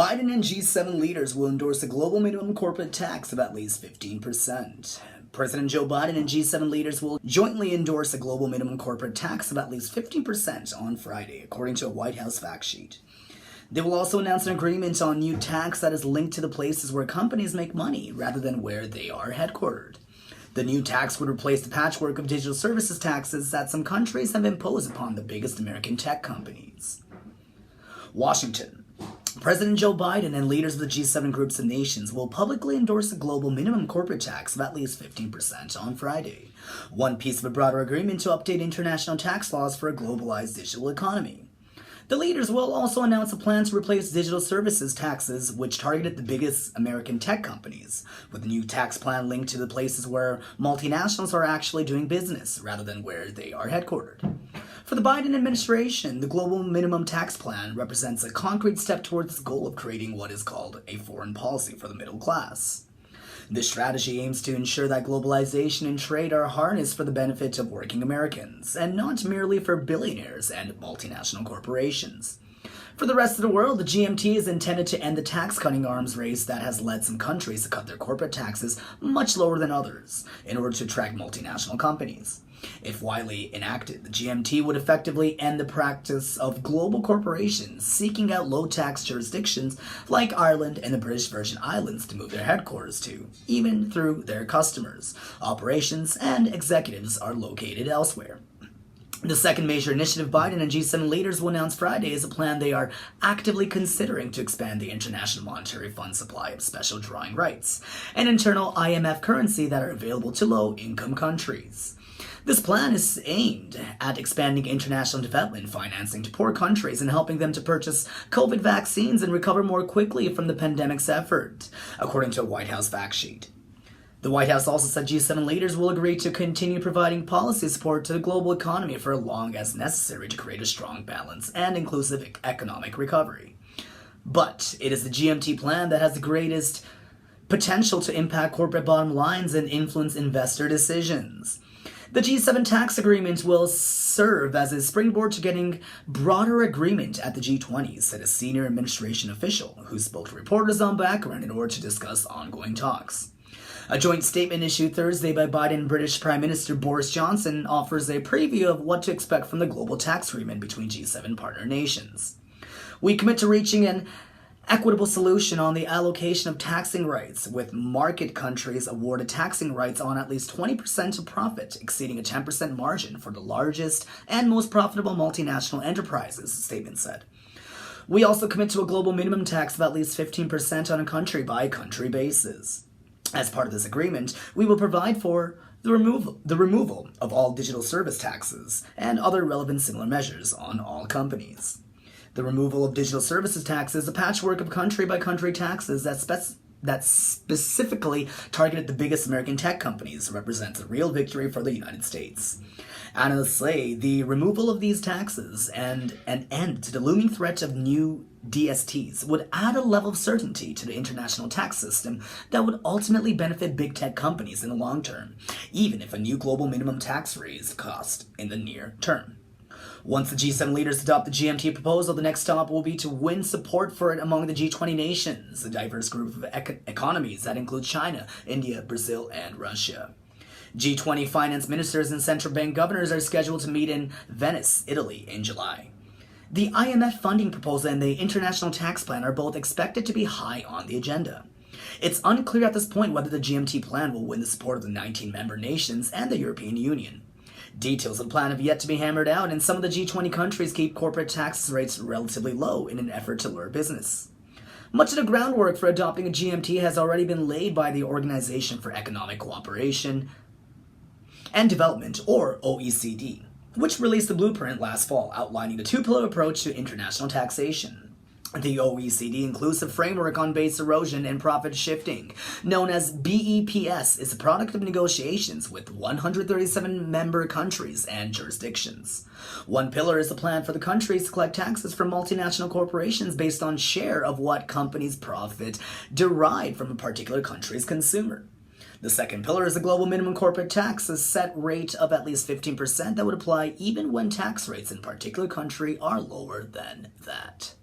Biden and G7 leaders will endorse a global minimum corporate tax of at least 15%. President Joe Biden and G7 leaders will jointly endorse a global minimum corporate tax of at least 15% on Friday, according to a White House fact sheet. They will also announce an agreement on new tax that is linked to the places where companies make money rather than where they are headquartered. The new tax would replace the patchwork of digital services taxes that some countries have imposed upon the biggest American tech companies. Washington. President Joe Biden and leaders of the G7 groups of nations will publicly endorse a global minimum corporate tax of at least 15% on Friday, one piece of a broader agreement to update international tax laws for a globalized digital economy. The leaders will also announce a plan to replace digital services taxes, which targeted the biggest American tech companies, with a new tax plan linked to the places where multinationals are actually doing business rather than where they are headquartered. For the Biden administration, the global minimum tax plan represents a concrete step towards the goal of creating what is called a foreign policy for the middle class. This strategy aims to ensure that globalization and trade are harnessed for the benefit of working Americans, and not merely for billionaires and multinational corporations. For the rest of the world, the GMT is intended to end the tax-cutting arms race that has led some countries to cut their corporate taxes much lower than others in order to attract multinational companies. If widely enacted, the GMT would effectively end the practice of global corporations seeking out low-tax jurisdictions like Ireland and the British Virgin Islands to move their headquarters to, even through their customers, operations, and executives are located elsewhere. The second major initiative Biden and G7 leaders will announce Friday is a plan they are actively considering to expand the International Monetary Fund supply of special drawing rights, an internal IMF currency that are available to low-income countries. This plan is aimed at expanding international development financing to poor countries and helping them to purchase COVID vaccines and recover more quickly from the pandemic's effort, according to a White House fact sheet. The White House also said G7 leaders will agree to continue providing policy support to the global economy for as long as necessary to create a strong, balanced, and inclusive economic recovery. But it is the GMT plan that has the greatest potential to impact corporate bottom lines and influence investor decisions. The G7 tax agreement will serve as a springboard to getting broader agreement at the G20, said a senior administration official who spoke to reporters on background in order to discuss ongoing talks. A joint statement issued Thursday by Biden and British Prime Minister Boris Johnson offers a preview of what to expect from the global tax agreement between G7 partner nations. We commit to reaching an equitable solution on the allocation of taxing rights, with market countries awarded taxing rights on at least 20% of profit, exceeding a 10% margin for the largest and most profitable multinational enterprises, the statement said. We also commit to a global minimum tax of at least 15% on a country-by-country basis. As part of this agreement, we will provide for the removal of all digital service taxes and other relevant similar measures on all companies. The removal of digital services taxes, a patchwork of country-by-country taxes that specifically targeted the biggest American tech companies, represents a real victory for the United States. Analysts say the removal of these taxes and an end to the looming threat of new DSTs would add a level of certainty to the international tax system that would ultimately benefit big tech companies in the long term, even if a new global minimum tax raise cost in the near term. Once the G7 leaders adopt the GMT proposal, the next stop will be to win support for it among the G20 nations, a diverse group of economies that include China, India, Brazil, and Russia. G20 finance ministers and central bank governors are scheduled to meet in Venice, Italy, in July. The IMF funding proposal and the international tax plan are both expected to be high on the agenda. It's unclear at this point whether the GMT plan will win the support of the 19 member nations and the European Union. Details of the plan have yet to be hammered out, and some of the G20 countries keep corporate tax rates relatively low in an effort to lure business. Much of the groundwork for adopting a GMT has already been laid by the Organization for Economic Cooperation and Development, or OECD, which released a blueprint last fall outlining the two-pillar approach to international taxation. The OECD Inclusive Framework on Base Erosion and Profit Shifting, known as BEPS, is a product of negotiations with 137 member countries and jurisdictions. One pillar is a plan for the countries to collect taxes from multinational corporations based on share of what companies' profit derived from a particular country's consumer. The second pillar is a global minimum corporate tax, a set rate of at least 15% that would apply even when tax rates in a particular country are lower than that.